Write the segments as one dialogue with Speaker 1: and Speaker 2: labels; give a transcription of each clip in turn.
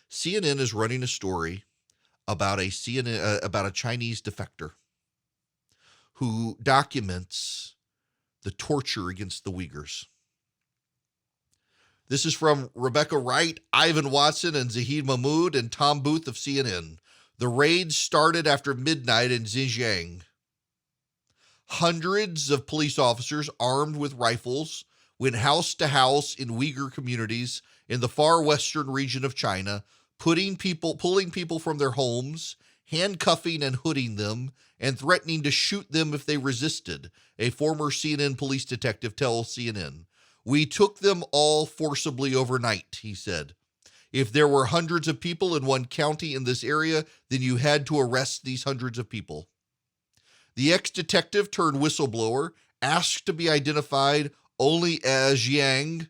Speaker 1: CNN is running a story about about a Chinese defector who documents the torture against the Uyghurs. This is from Rebecca Wright, Ivan Watson, and Zahid Mahmood, and Tom Booth of CNN. The raids started after midnight in Xinjiang. Hundreds of police officers armed with rifles went house to house in Uyghur communities in the far western region of China, pulling people from their homes, handcuffing and hooding them, and threatening to shoot them if they resisted, a former CNN police detective tells CNN. We took them all forcibly overnight, he said. If there were hundreds of people in one county in this area, then you had to arrest these hundreds of people. The ex-detective turned whistleblower asked to be identified only as Jiang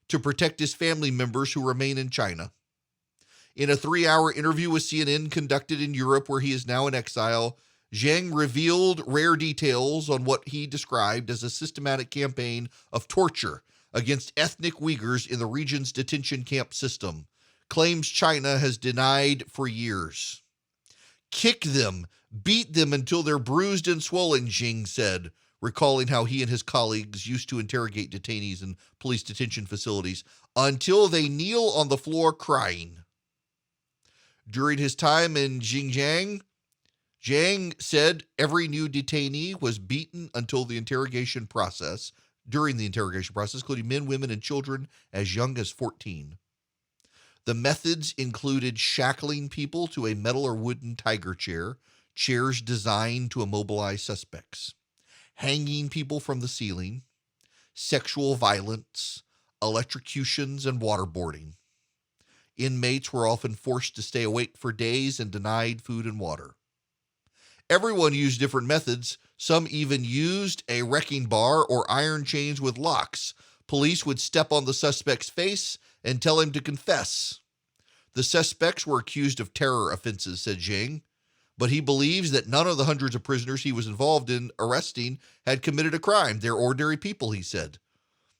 Speaker 1: to protect his family members who remain in China. In a 3-hour interview with CNN conducted in Europe, where he is now in exile, Jiang revealed rare details on what he described as a systematic campaign of torture against ethnic Uyghurs in the region's detention camp system, claims China has denied for years. Kick them, beat them until they're bruised and swollen, Jiang said, recalling how he and his colleagues used to interrogate detainees in police detention facilities until they kneel on the floor crying. During his time in Xinjiang, Jiang said every new detainee was beaten during the interrogation process, including men, women, and children as young as 14. The methods included shackling people to a metal or wooden tiger chair, chairs designed to immobilize suspects, hanging people from the ceiling, sexual violence, electrocutions, and waterboarding. Inmates were often forced to stay awake for days and denied food and water. Everyone used different methods. Some even used a wrecking bar or iron chains with locks. Police would step on the suspect's face and tell him to confess. The suspects were accused of terror offenses, said Jiang, but he believes that none of the hundreds of prisoners he was involved in arresting had committed a crime. They're ordinary people, he said.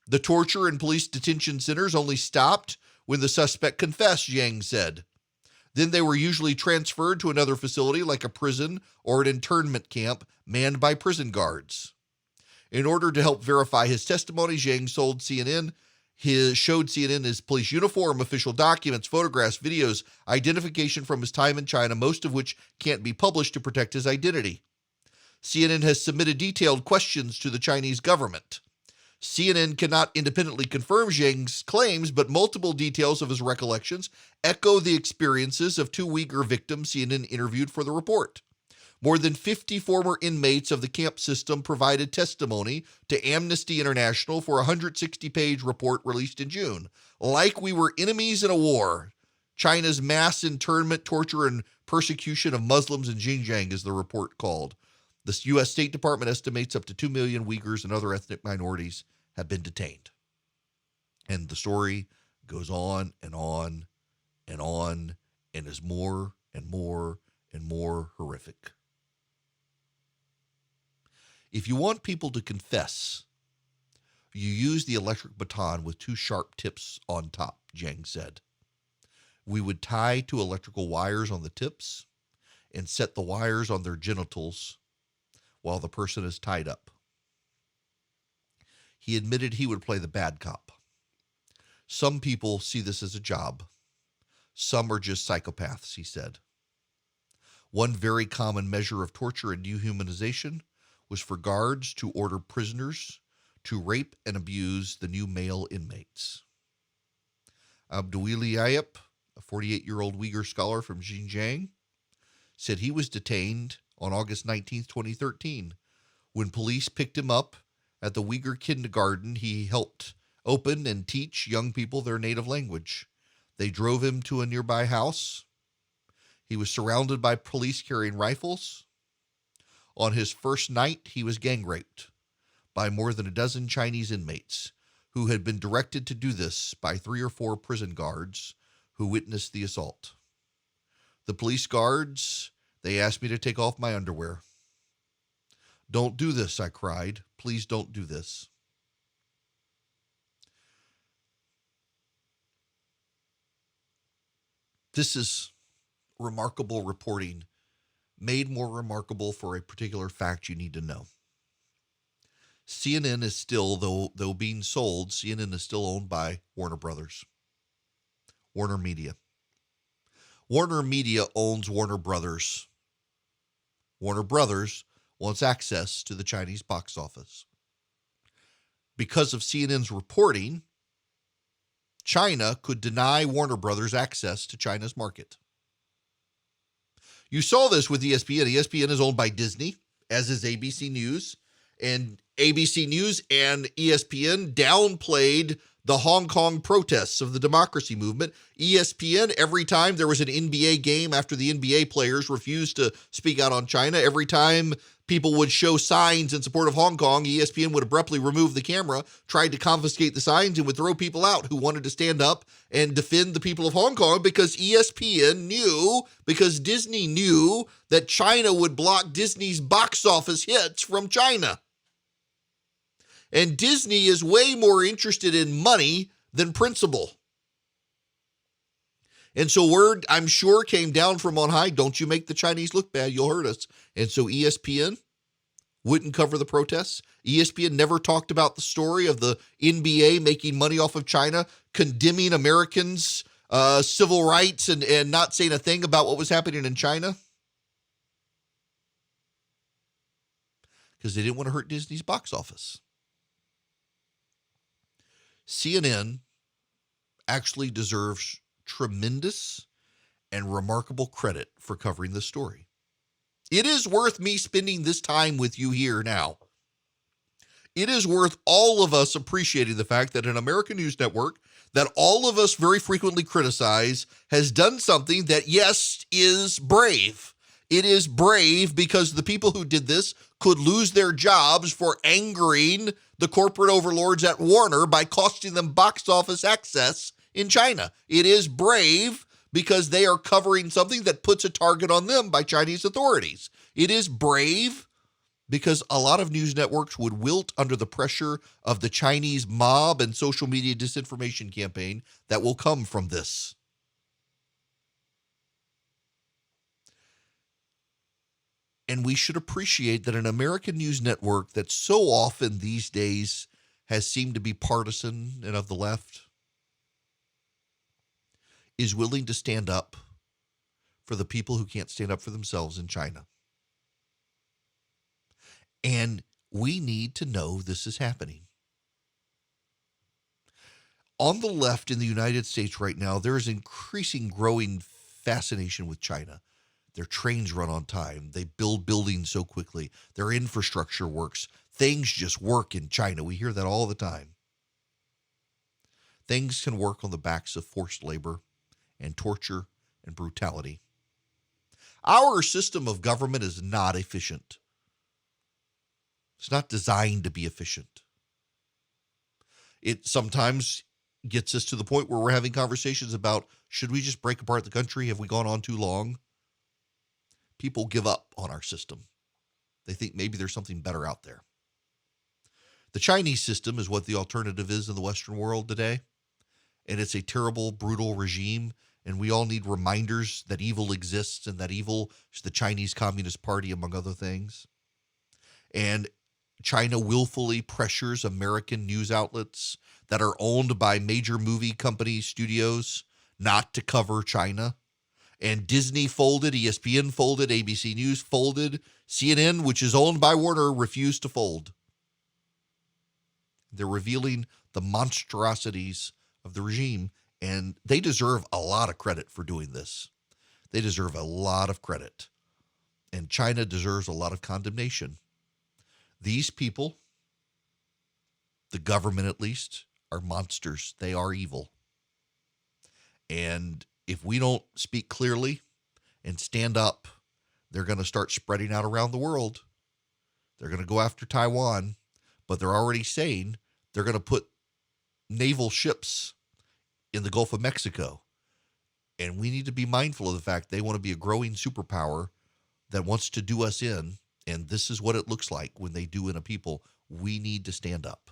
Speaker 1: The torture in police detention centers only stopped when the suspect confessed, Jiang said. Then they were usually transferred to another facility like a prison or an internment camp manned by prison guards. In order to help verify his testimony, Jiang showed CNN his police uniform, official documents, photographs, videos, identification from his time in China, most of which can't be published to protect his identity. CNN has submitted detailed questions to the Chinese government. CNN cannot independently confirm Jiang's claims, but multiple details of his recollections echo the experiences of 2 Uyghur victims CNN interviewed for the report. More than 50 former inmates of the camp system provided testimony to Amnesty International for a 160-page report released in June. Like we were enemies in a war, China's mass internment, torture, and persecution of Muslims in Xinjiang is the report called. The U.S. State Department estimates up to 2 million Uyghurs and other ethnic minorities have been detained. And the story goes on and on and on and is more and more and more horrific. If you want people to confess, you use the electric baton with 2 sharp tips on top, Jiang said. We would tie 2 electrical wires on the tips and set the wires on their genitals while the person is tied up. He admitted he would play the bad cop. Some people see this as a job. Some are just psychopaths, he said. One very common measure of torture and dehumanization was for guards to order prisoners to rape and abuse the new male inmates. Abduili Ayep, a 48-year-old Uyghur scholar from Xinjiang, said he was detained on August 19, 2013, when police picked him up at the Uyghur kindergarten he helped open and teach young people their native language. They drove him to a nearby house. He was surrounded by police carrying rifles. On his first night, he was gang raped by more than a dozen Chinese inmates who had been directed to do this by 3 or 4 prison guards who witnessed the assault. The police guards, they asked me to take off my underwear. Don't do this, I cried. Please don't do this. This is remarkable reporting, made more remarkable for a particular fact you need to know. CNN is still, though being sold, CNN is still owned by Warner Brothers. Warner Media. Warner Media owns Warner Brothers. Warner Brothers wants access to the Chinese box office. Because of CNN's reporting, China could deny Warner Brothers access to China's market. You saw this with ESPN. ESPN is owned by Disney, as is ABC News. And ABC News and ESPN downplayed the Hong Kong protests of the democracy movement. ESPN, every time there was an NBA game after the NBA players refused to speak out on China, every time people would show signs in support of Hong Kong, ESPN would abruptly remove the camera, tried to confiscate the signs, and would throw people out who wanted to stand up and defend the people of Hong Kong because ESPN knew, because Disney knew that China would block Disney's box office hits from China. And Disney is way more interested in money than principle. And so word, I'm sure, came down from on high, don't you make the Chinese look bad, you'll hurt us. And so ESPN wouldn't cover the protests. ESPN never talked about the story of the NBA making money off of China, condemning Americans' civil rights and not saying a thing about what was happening in China. Because they didn't want to hurt Disney's box office. CNN actually deserves tremendous and remarkable credit for covering this story. It is worth me spending this time with you here now. It is worth all of us appreciating the fact that an American news network that all of us very frequently criticize has done something that, yes, is brave. It is brave because the people who did this could lose their jobs for angering the corporate overlords at Warner by costing them box office access in China. It is brave because they are covering something that puts a target on them by Chinese authorities. It is brave because a lot of news networks would wilt under the pressure of the Chinese mob and social media disinformation campaign that will come from this. And we should appreciate that an American news network that so often these days has seemed to be partisan and of the left is willing to stand up for the people who can't stand up for themselves in China. And we need to know this is happening. On the left in the United States right now, there is increasing growing fascination with China. Their trains run on time. They build buildings so quickly. Their infrastructure works. Things just work in China. We hear that all the time. Things can work on the backs of forced labor and torture and brutality. Our system of government is not efficient. It's not designed to be efficient. It sometimes gets us to the point where we're having conversations about, should we just break apart the country? Have we gone on too long? People give up on our system. They think maybe there's something better out there. The Chinese system is what the alternative is in the Western world today. And it's a terrible, brutal regime. And we all need reminders that evil exists and that evil is the Chinese Communist Party, among other things. And China willfully pressures American news outlets that are owned by major movie company studios not to cover China. And Disney folded, ESPN folded, ABC News folded, CNN, which is owned by Warner, refused to fold. They're revealing the monstrosities of the regime, and they deserve a lot of credit for doing this. They deserve a lot of credit. And China deserves a lot of condemnation. These people, the government at least, are monsters. They are evil. And if we don't speak clearly and stand up, they're going to start spreading out around the world. They're going to go after Taiwan, but they're already saying they're going to put naval ships in the Gulf of Mexico. And we need to be mindful of the fact they want to be a growing superpower that wants to do us in. And this is what it looks like when they do in a people. We need to stand up.